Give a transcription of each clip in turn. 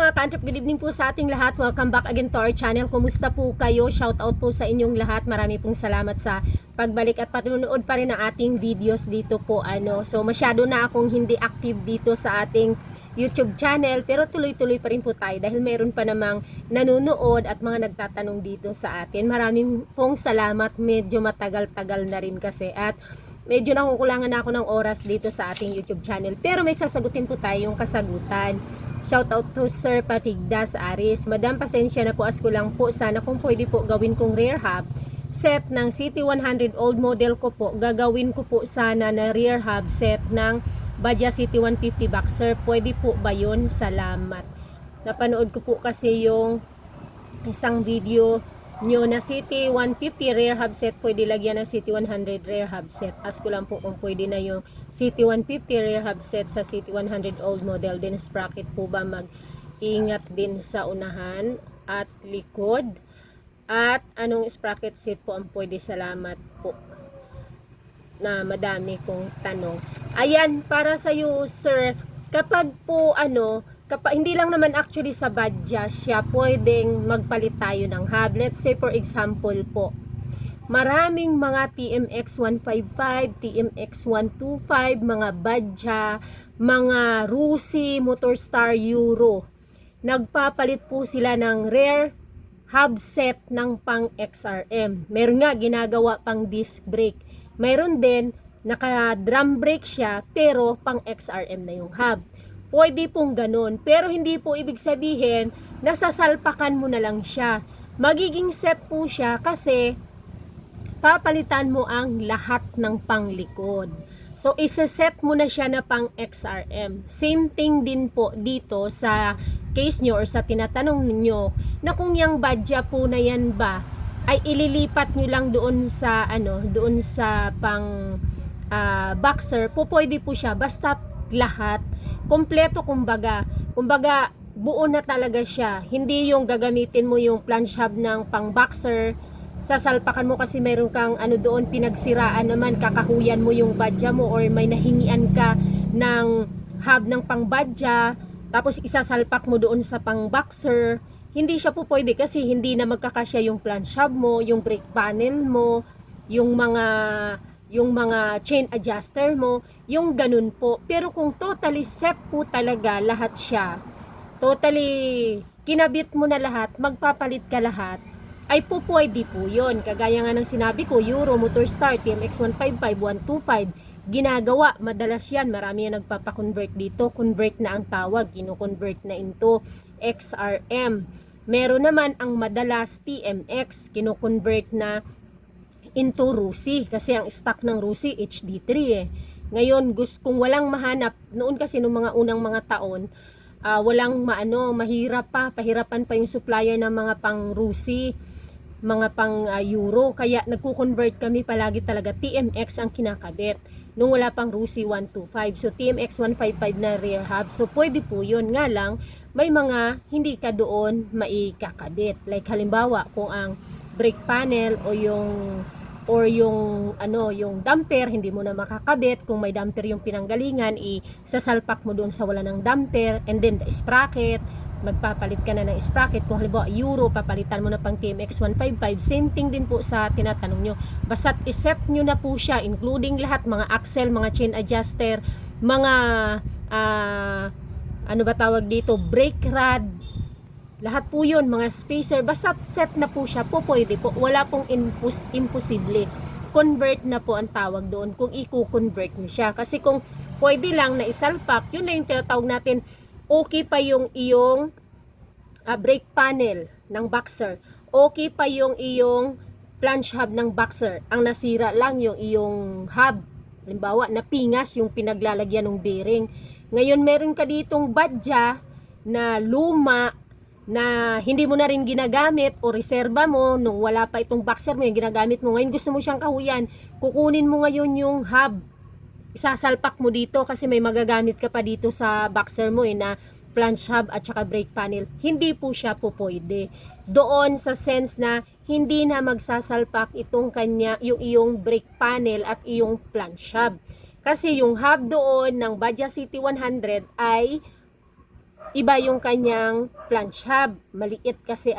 mga ka-antrep, good evening po sa ating lahat. Welcome back again to our channel. Kumusta po kayo? Shout out po sa inyong lahat. Marami pong salamat sa pagbalik at patunood pa rin ng ating videos dito po. So masyado na akong hindi active dito sa ating YouTube channel, pero tuloy-tuloy pa rin po tayo dahil mayroon pa namang nanonood at mga nagtatanong dito sa atin. Maraming pong salamat. Medyo matagal-tagal na rin kasi at medyo nakukulangan na ako ng oras dito sa ating YouTube channel. Pero may sasagutin po tayong kasagutan. Shout out to Sir Patigdas Aris. Madam, pasensya na po, ask ko lang po. Sana kung pwede po gawin kong rear hub set ng CT100 old model ko po. Gagawin ko po sana na rear hub set ng Bajaj CT150 Boxer. Pwede po ba yun? Salamat. Napanood ko po kasi yung isang video nyo na CT150 rear hub set, pwede lagyan ng CT100 rear hub set. Ask ko lang po kung pwede na yung CT150 rear hub set sa CT100 old model. Din sprocket po ba mag-ingat din sa unahan at likod? At anong sprocket set po ang pwede? Salamat po. Na madami kong tanong. Ayan, para sa iyo, sir, kapag po hindi lang naman actually sa Bajaj siya pwedeng magpalit tayo ng hub. Let's say for example po, maraming mga TMX 155, TMX 125, mga Bajaj, mga Rusi, Motorstar, Euro. Nagpapalit po sila ng rear hub set ng pang XRM. Meron nga ginagawa pang disc brake. Meron din naka drum brake siya pero pang XRM na yung hub. Pwede pong ganun. Pero hindi po ibig sabihin na sasalpakan mo na lang siya. Magiging set po siya kasi papalitan mo ang lahat ng panglikod. So, isa-set mo na siya na pang XRM. Same thing din po dito sa case nyo or sa tinatanong ninyo na kung yung badya po na yan ba ay ililipat nyo lang doon sa doon sa pang boxer, po pwede po siya basta lahat kompleto, kumbaga buo na talaga siya. Hindi yung gagamitin mo yung plunge hub ng pang boxer, sasalpakan mo kasi meron kang doon pinagsiraan naman, kakahuyan mo yung badya mo or may nahingian ka ng hub ng pang badya tapos isasalpak mo doon sa pang boxer. Hindi siya po pwede kasi hindi na magkakasya yung plunge hub mo, yung brake panel mo, yung mga chain adjuster mo, yung ganun po. Pero kung totally set po talaga lahat siya, totally kinabit mo na lahat, magpapalit ka lahat, ay po pwede po yun. Kagaya nga ng sinabi ko, Euro, Motorstar, TMX 155, 125, ginagawa, madalas yan, marami yan nagpapakonvert dito, convert na ang tawag, kino-convert na into XRM. Meron naman ang madalas TMX, kino-convert na into Rusi kasi ang stock ng Rusi HD3 Ngayon, kung walang mahanap, noon kasi nung mga unang mga taon, walang pahirapan pa yung supplier ng mga pang Rusi, mga pang Euro, kaya nagko-convert kami palagi talaga TMX ang kinakabit nung wala pang Rusi 125. So TMX 155 na rear hub. So pwede po yun, nga lang may mga hindi ka doon maikakabit. Like halimbawa, kung ang brake panel o yung damper hindi mo na makakabit, kung may damper yung pinanggalingan, sasalpak mo doon sa wala ng damper, and then the sprocket, magpapalit ka na ng sprocket. Kung halimbawa Euro, papalitan mo na pang TMX 155, same thing din po sa tinatanong nyo. Basta't iset nyo na po siya, including lahat, mga axle, mga chain adjuster, mga brake rod, lahat po yun, mga spacer, basta set na po siya, po pwede po. Wala pong imposible. Convert na po ang tawag doon kung i-convert mo siya. Kasi kung pwede lang na isalpak, yun na yung tinatawag natin, okay pa yung iyong brake panel ng boxer. Okay pa yung iyong plunge hub ng boxer. Ang nasira lang yung iyong hub. Halimbawa, napingas yung pinaglalagyan ng bearing. Ngayon, meron ka ditong badya na luma, na hindi mo na rin ginagamit o reserba mo nung wala pa itong boxer mo, yung ginagamit mo, ngayon gusto mo siyang kahuyan, kukunin mo ngayon yung hub, isasalpak mo dito kasi may magagamit ka pa dito sa boxer mo na plunge hub at saka brake panel. Hindi po siya po pwede doon, sa sense na hindi na magsasalpak yung iyong brake panel at iyong plunge hub, kasi yung hub doon ng Bajaj CT100 ay iba yung kanyang flange hub. Maliit kasi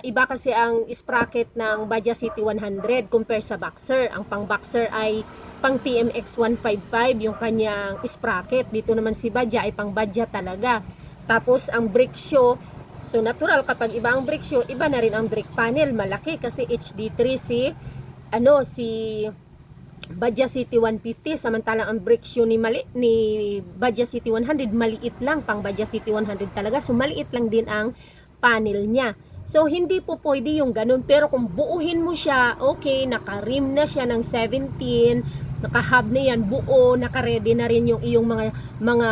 iba kasi ang sprocket ng Badja City 100 compare sa Boxer. Ang pang Boxer ay pang TMX 155 yung kanyang sprocket. Dito naman si Badja ay pang Badja talaga. Tapos ang brake shoe, so natural kapag iba ang brake shoe, iba na rin ang brake panel. Malaki kasi HD3 si Badja City 150, samantalang ang brake shoe ni Badja City 100 maliit lang, pang Badja City 100 talaga, so maliit lang din ang panel niya. So hindi po pwede yung ganun, pero kung buuhin mo siya, okay, naka-rim na siya ng 17, naka-hub na yan, buo, naka-ready na rin yung iyong mga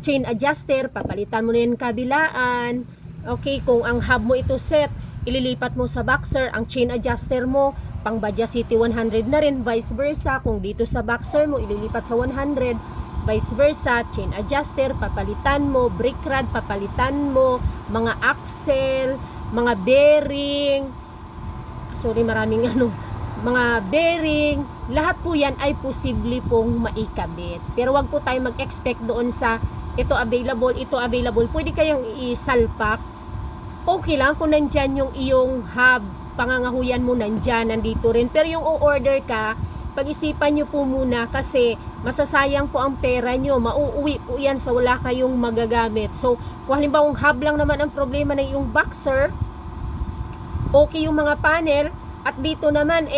chain adjuster, papalitan mo na yung kabilaan. Okay, kung ang hub mo ito set, ililipat mo sa Boxer, ang chain adjuster mo pang Badja City 100 na rin, vice versa. Kung dito sa Boxer mo ililipat sa 100, vice versa, chain adjuster papalitan mo, brake rod papalitan mo, mga axle, mga bearing, maraming mga bearing, lahat po yan ay posible pong maikabit. Pero wag po tayo mag-expect doon sa ito available, pwede kayong isalpak. Okay lang kung nandyan yung iyong hub, pangangahuyan mo nandito rin. Pero yung o-order ka, pag-isipan nyo po muna kasi masasayang po ang pera nyo. Mauuwi po yan sa wala kayong magagamit. So, kung halimbawa yung hub lang naman ang problema ng yung Boxer, okay yung mga panel, at dito naman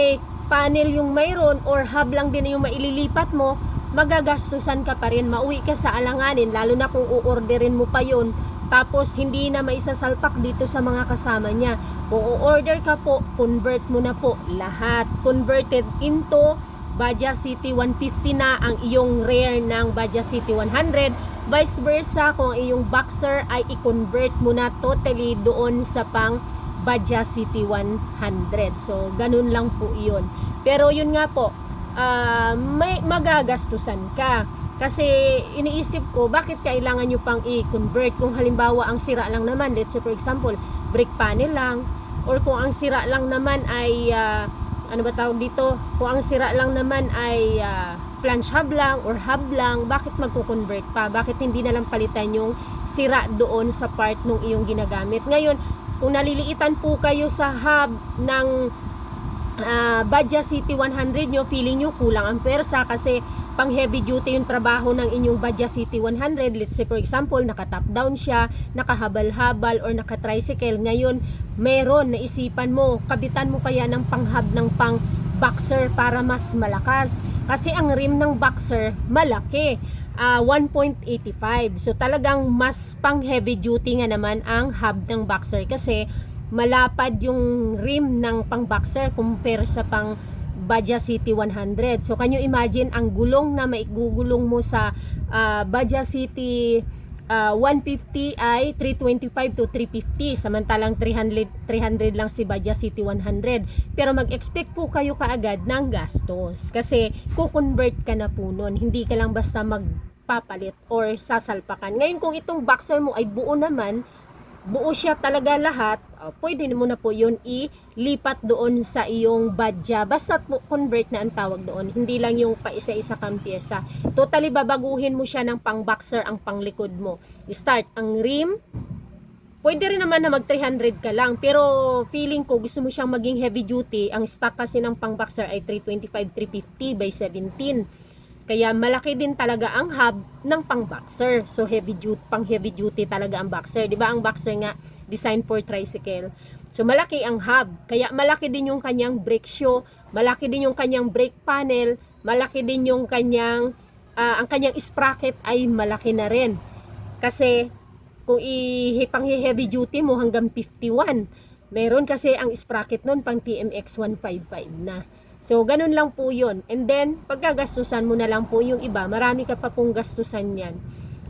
panel yung mayroon or hub lang din yung maililipat mo, magagastusan ka pa rin, mauwi ka sa alanganin, lalo na kung u-orderin mo pa yun. Tapos hindi na maisasalpak dito sa mga kasama niya. Kung o-order ka po, convert mo na po lahat. Converted into Badja City 150 na ang iyong rear ng Badja City 100. Vice versa, kung iyong Boxer ay i-convert mo na totally doon sa pang Badja City 100. So, ganun lang po yun. Pero yun nga po, may magagastusan ka. Kasi iniisip ko, bakit kailangan nyo pang i-convert kung halimbawa ang sira lang naman, let's say for example, brake panel lang, or kung ang sira lang naman ay, kung ang sira lang naman ay flange hub lang or hub lang, bakit magko-convert pa? Bakit hindi na lang palitan yung sira doon sa part nung iyong ginagamit? Ngayon, kung naliliitan po kayo sa hub ng Badja City 100 nyo, feeling nyo kulang ang pwersa kasi pang heavy duty yung trabaho ng inyong Badja City 100. Let's say for example, naka-top down siya, nakahabal-habal or naka-tricycle. Ngayon, meron, naisipan mo, kabitan mo kaya ng pang-hub ng pang-Boxer para mas malakas. Kasi ang rim ng Boxer, malaki. 1.85. So talagang mas pang heavy duty nga naman ang hub ng Boxer kasi malapad yung rim ng pang Boxer compare sa pang Badja City 100. So can you imagine ang gulong na maigugulong mo sa Badja City 150 ay 325 to 350, samantalang 300 lang si Badja City 100. Pero mag-expect po kayo kaagad ng gastos kasi kukonvert ka na po nun, hindi ka lang basta magpapalit or sasalpakan. Ngayon kung itong Boxer mo ay buo naman, buo siya talaga lahat, pwede mo na po yun ilipat doon sa iyong Badja. Basta po convert na ang tawag doon, hindi lang yung pa isa-isa kang pyesa. Totally babaguhin mo siya ng pang Boxer ang panglikod mo. Start ang rim, pwede rin naman na mag 300 ka lang, pero feeling ko gusto mo siyang maging heavy duty. Ang stock kasi ng pang Boxer ay 325 350 by 17. Kaya malaki din talaga ang hub ng pang Boxer. So pang heavy duty talaga ang Boxer. 'Di ba ang Boxer nga design for tricycle. So malaki ang hub. Kaya malaki din yung kanyang brake shoe, malaki din yung kanyang brake panel, malaki din yung kanyang ang kanyang sprocket ay malaki na rin. Kasi kung pang heavy duty mo hanggang 51. Meron kasi ang sprocket nun pang TMX 155 na. So, ganun lang po yun. And then, pagkagastusan mo na lang po yung iba, marami ka pa pong gastusan yan.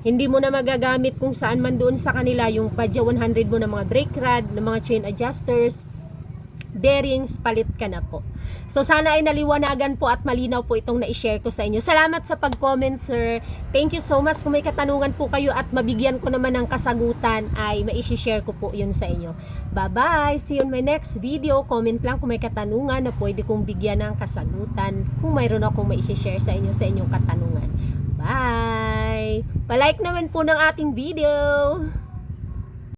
Hindi mo na magagamit kung saan man doon sa kanila yung Badja 100 mo ng mga brake rod, ng mga chain adjusters, bearings, palit ka na po. So, sana ay naliwanagan po at malinaw po itong na-share ko sa inyo. Salamat sa pag-comment, sir. Thank you so much. Kung may katanungan po kayo at mabigyan ko naman ng kasagutan, ay mai-share ko po yun sa inyo. Bye-bye! See you on my next video. Comment lang kung may katanungan na pwede kong bigyan ng kasagutan kung mayroon akong mai-share sa inyo sa inyong katanungan. Bye! palike naman po ng ating video.